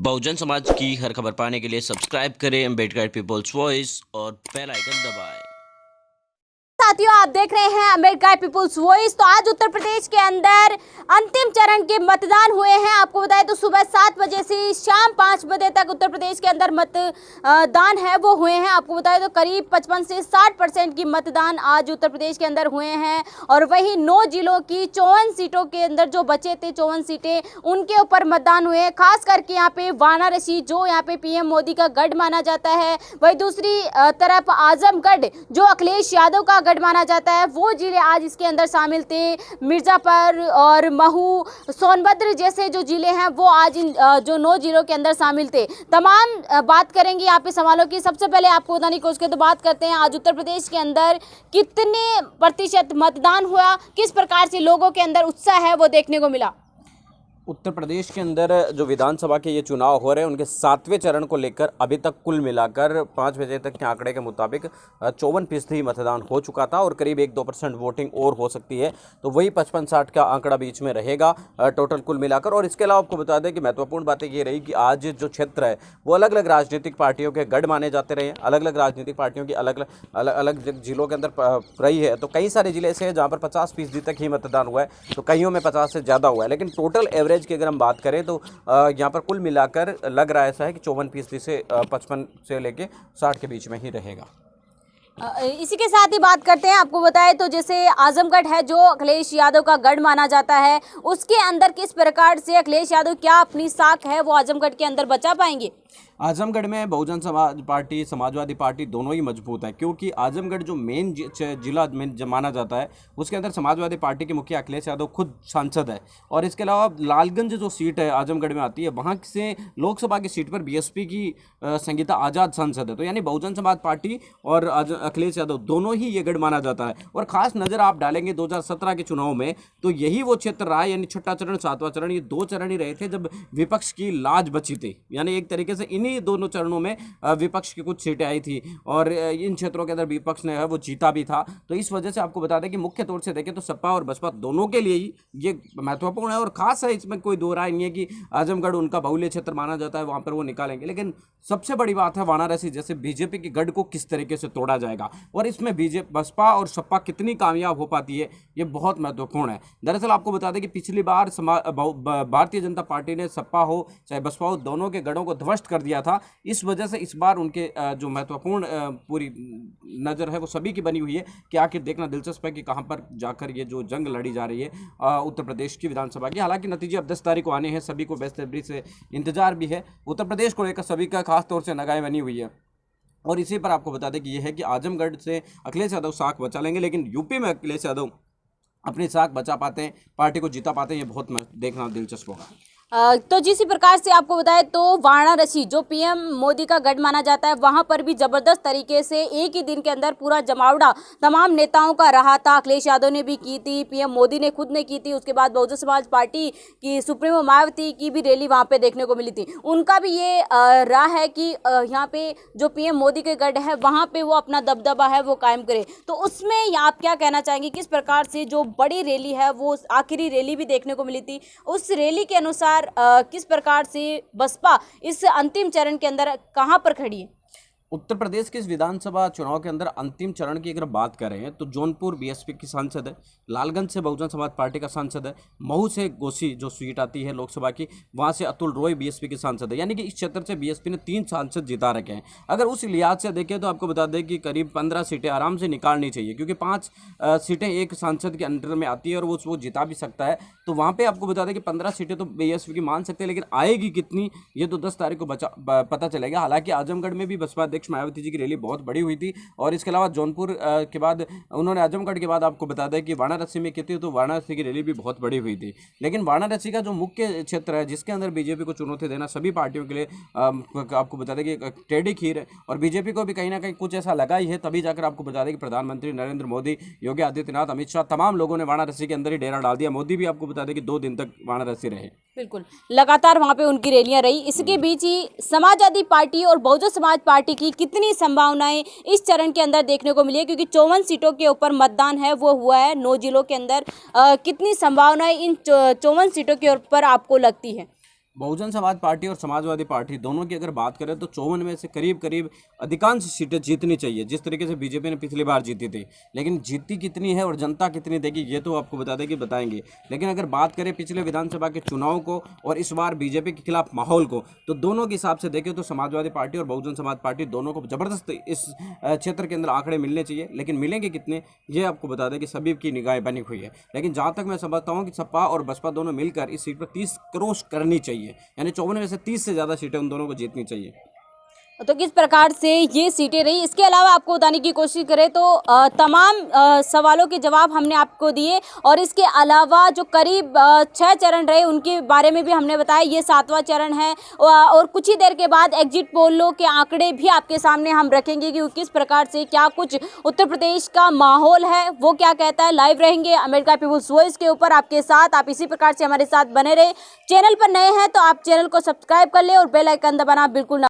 बहुजन समाज की हर खबर पाने के लिए सब्सक्राइब करें अम्बेडकर पीपल्स वॉइस और बेल आइकन दबाएं। साथियों, आप देख रहे हैं अम्बेडकर पीपल्स वॉइस। तो आज उत्तर प्रदेश के अंदर अंतिम चरण के मतदान हुए हैं। आपको बताएं तो सुबह 7 बजे से शाम 5 बजे तक उत्तर प्रदेश के अंदर मतदान है वो हुए हैं। आपको बताएं तो करीब 55 से 60% की मतदान आज उत्तर प्रदेश के अंदर हुए हैं। और वही 9 जिलों की 54 सीटों के अंदर जो बचे थे 54 सीटें, उनके ऊपर मतदान हुए हैं। खास करके यहाँ पे वाराणसी, जो यहाँ पे पीएम मोदी का गढ़ माना जाता है, वही दूसरी तरफ आजमगढ़, जो अखिलेश यादव का गढ़ माना जाता है, वो जिले आज इसके अंदर शामिल थे। मिर्जापुर और महू, सोनभद्र जैसे जो जिले हैं वो आज इन जो 9 जिलों के अंदर शामिल थे। तमाम बात करेंगे यहाँ पे सवालों की। सबसे पहले आपको बताने की कोशिश करें तो बात करते हैं आज उत्तर प्रदेश के अंदर कितने प्रतिशत मतदान हुआ, किस प्रकार से लोगों के अंदर उत्साह है वो देखने को मिला। उत्तर प्रदेश के अंदर जो विधानसभा के ये चुनाव हो रहे हैं, उनके 7वें चरण को लेकर अभी तक कुल मिलाकर 5 बजे तक के आंकड़े के मुताबिक 54% मतदान हो चुका था और करीब 1-2% वोटिंग और हो सकती है। तो वही 55-60 का आंकड़ा बीच में रहेगा टोटल कुल मिलाकर। और इसके अलावा आपको बता दें कि महत्वपूर्ण बातें ये रही कि आज जो क्षेत्र है वो अलग अलग राजनीतिक पार्टियों के गढ़ माने जाते रहे हैं। अलग अलग राजनीतिक पार्टियों की अलग अलग जिलों के अंदर रही है। तो कई सारे जिले ऐसे हैं जहाँ पर 50% तक ही मतदान हुआ है, तो कईयों में 50 से ज़्यादा हुआ है। लेकिन टोटल एवरेज की अगर हम बात करें तो यहाँ पर कुल मिलाकर लग रहा ऐसा है कि 54% से 55 से लेके 60 के बीच में ही रहेगा। इसी के साथ ही बात करते हैं। आपको बताएं तो जैसे आजमगढ़ है, जो अखिलेश यादव का गढ़ माना जाता है, उसके अंदर किस प्रकार से अखिलेश यादव क्या अपनी साख है वो आजमगढ़ के अंदर बचा पाएंगे। आजमगढ़ में बहुजन समाज पार्टी, समाजवादी पार्टी दोनों ही मजबूत है, क्योंकि आजमगढ़ जो मेन जिला में माना जाता है उसके अंदर समाजवादी पार्टी के मुखिया अखिलेश यादव खुद सांसद है। और इसके अलावा लालगंज जो सीट है आजमगढ़ में आती है, वहाँ से लोकसभा की सीट पर बीएसपी की संगीता आज़ाद सांसद है। तो यानी बहुजन समाज पार्टी और अखिलेश यादव दोनों ही ये गढ़ माना जाता है। और खास नज़र आप डालेंगे 2017 के चुनाव में, तो यही वो क्षेत्र रहा, यानी छठा चरण, 7वां चरण, ये 2 चरण ही रहे थे जब विपक्ष की लाज बची थी। यानी एक तरीके से इन्हीं दोनों चरणों में विपक्ष की कुछ सीटें आई थी और इन क्षेत्रों के अंदर विपक्ष ने वो जीता भी था। तो इस वजह से आपको बता दें कि मुख्य तौर से देखें तो सपा और बसपा दोनों के लिए ही ये महत्वपूर्ण है और खास है। इसमें कोई दो राय नहीं है कि आजमगढ़ उनका बाहुल्य क्षेत्र माना जाता है, वहां पर वो निकालेंगे। लेकिन सबसे बड़ी बात है वाराणसी जैसे बीजेपी के गढ़ को किस तरीके से तोड़ा जाएगा और इसमें बसपा और सपा कितनी कामयाब हो पाती है, ये बहुत महत्वपूर्ण है। दरअसल आपको बता दें कि पिछली बार भारतीय जनता पार्टी ने सपा हो चाहे बसपा हो, दोनों के गढ़ों को ध्वस्त कर दिया था। इस वजह से इस बार उनके जो महत्वपूर्ण पूरी नज़र है वो सभी की बनी हुई है कि आखिर देखना दिलचस्प है कि कहां पर जाकर ये जो जंग लड़ी जा रही है उत्तर प्रदेश की विधानसभा की। हालांकि नतीजे अब 10 तारीख को आने हैं, सभी को बेसब्री से इंतजार भी है। उत्तर प्रदेश को लेकर सभी का खास तौर से नगाहें बनी हुई है। और इसी पर आपको बता दें कि यह है कि आजमगढ़ से अखिलेश यादव साख बचा लेंगे, लेकिन यूपी में अखिलेश यादव अपनी साख बचा पाते हैं, पार्टी को जिता पाते हैं, ये बहुत देखना दिलचस्प होगा। तो जिस प्रकार से आपको बताएं तो वाराणसी, जो पीएम मोदी का गढ़ माना जाता है, वहां पर भी जबरदस्त तरीके से एक ही दिन के अंदर पूरा जमावड़ा तमाम नेताओं का रहा था। अखिलेश यादव ने भी की थी, पीएम मोदी ने खुद ने की थी, उसके बाद बहुजन समाज पार्टी की सुप्रीमो मायावती की भी रैली वहां पे देखने को मिली थी। उनका भी ये रहा है कि यहाँ पे जो पीएम मोदी के गढ़ है वहाँ पे वो अपना दबदबा है वो कायम करे। तो उसमें आप क्या कहना चाहेंगे, किस प्रकार से जो बड़ी रैली है वो आखिरी रैली भी देखने को मिली थी, उस रैली के अनुसार किस प्रकार से बसपा इस अंतिम चरण के अंदर कहां पर खड़ी है। उत्तर प्रदेश के इस विधानसभा चुनाव के अंदर अंतिम चरण की अगर बात करें तो जौनपुर बीएसपी की सांसद है, लालगंज से बहुजन समाज पार्टी का सांसद है, महू से गोसी जो सीट आती है लोकसभा की, वहां से अतुल रॉय बीएसपी के सांसद है। यानी कि इस क्षेत्र से बीएसपी ने 3 सांसद जिता रखे हैं। अगर उस लिहाज से देखें तो आपको बता दें कि करीब 15 सीटें आराम से निकालनी चाहिए, क्योंकि 5 सीटें एक सांसद के अंडर में आती है और वो जिता भी सकता है। तो वहाँ पर आपको बता दें कि 15 सीटें तो बीएसपी की मान सकते हैं, लेकिन आएगी कितनी ये तो 10 तारीख को पता चलेगा। हालांकि आजमगढ़ में भी बसपा मायावती जी की रैली बहुत बड़ी हुई थी और इसके अलावा जौनपुर के बाद उन्होंने आजमगढ़ के बाद आपको बता दें कि वाराणसी में की थी, तो वाराणसी की रैली भी बहुत बड़ी हुई थी। लेकिन वाराणसी का जो मुख्य क्षेत्र है जिसके अंदर बीजेपी को चुनौती देना सभी पार्टियों के लिए आपको बता दें कि टेढ़ी खीर है और बीजेपी को भी कहीं ना कहीं कुछ ऐसा लगा ही है। तभी जाकर आपको बता दें कि प्रधानमंत्री नरेंद्र मोदी, योगी आदित्यनाथ, अमित शाह, तमाम लोगों ने वाराणसी के अंदर ही डेरा डाल दिया। मोदी भी आपको बता दें कि 2 दिन तक वाराणसी रहे। बिल्कुल, लगातार वहां पे उनकी रैलियां रही। इसके बीच ही समाजवादी पार्टी और बहुजन समाज पार्टी की कितनी संभावनाएं इस चरण के अंदर देखने को मिली है, क्योंकि 54 सीटों के ऊपर मतदान है वो हुआ है 9 जिलों के अंदर। कितनी संभावनाएं इन 54 सीटों के ऊपर आपको लगती है? बहुजन समाज पार्टी और समाजवादी पार्टी दोनों की अगर बात करें तो 54 में से करीब करीब अधिकांश सीटें जीतनी चाहिए, जिस तरीके से बीजेपी ने पिछली बार जीती थी। लेकिन जीती कितनी है और जनता कितनी देगी ये तो आपको बताएंगे। लेकिन अगर बात करें पिछले विधानसभा के चुनाव को और इस बार बीजेपी के खिलाफ माहौल को, तो दोनों के हिसाब से देखें तो समाजवादी पार्टी और बहुजन समाज पार्टी दोनों को जबरदस्त इस क्षेत्र के अंदर आंकड़े मिलने चाहिए। लेकिन मिलेंगे कितने ये आपको बता दें कि सभी की निगाहें बनी हुई है। लेकिन जहाँ तक मैं समझता हूँ कि सपा और बसपा दोनों मिलकर इस सीट पर 30 क्रॉस करनी चाहिए, यानी 54 में से 30 से ज़्यादा सीटें उन दोनों को जीतनी चाहिए। तो किस प्रकार से ये सीटें रही, इसके अलावा आपको बताने की कोशिश करें तो तमाम सवालों के जवाब हमने आपको दिए और इसके अलावा जो करीब 6 चरण रहे उनके बारे में भी हमने बताया। ये 7वां चरण है और कुछ ही देर के बाद एग्जिट पोलों के आंकड़े भी आपके सामने हम रखेंगे कि किस प्रकार से क्या कुछ उत्तर प्रदेश का माहौल है, वो क्या कहता है। लाइव रहेंगे अमेरिका पीपुल्स वॉइस के ऊपर आपके साथ। आप इसी प्रकार से हमारे साथ बने रहे। चैनल पर नए हैं तो आप चैनल को सब्सक्राइब कर ले और बेल आइकन दबाना बिल्कुल ना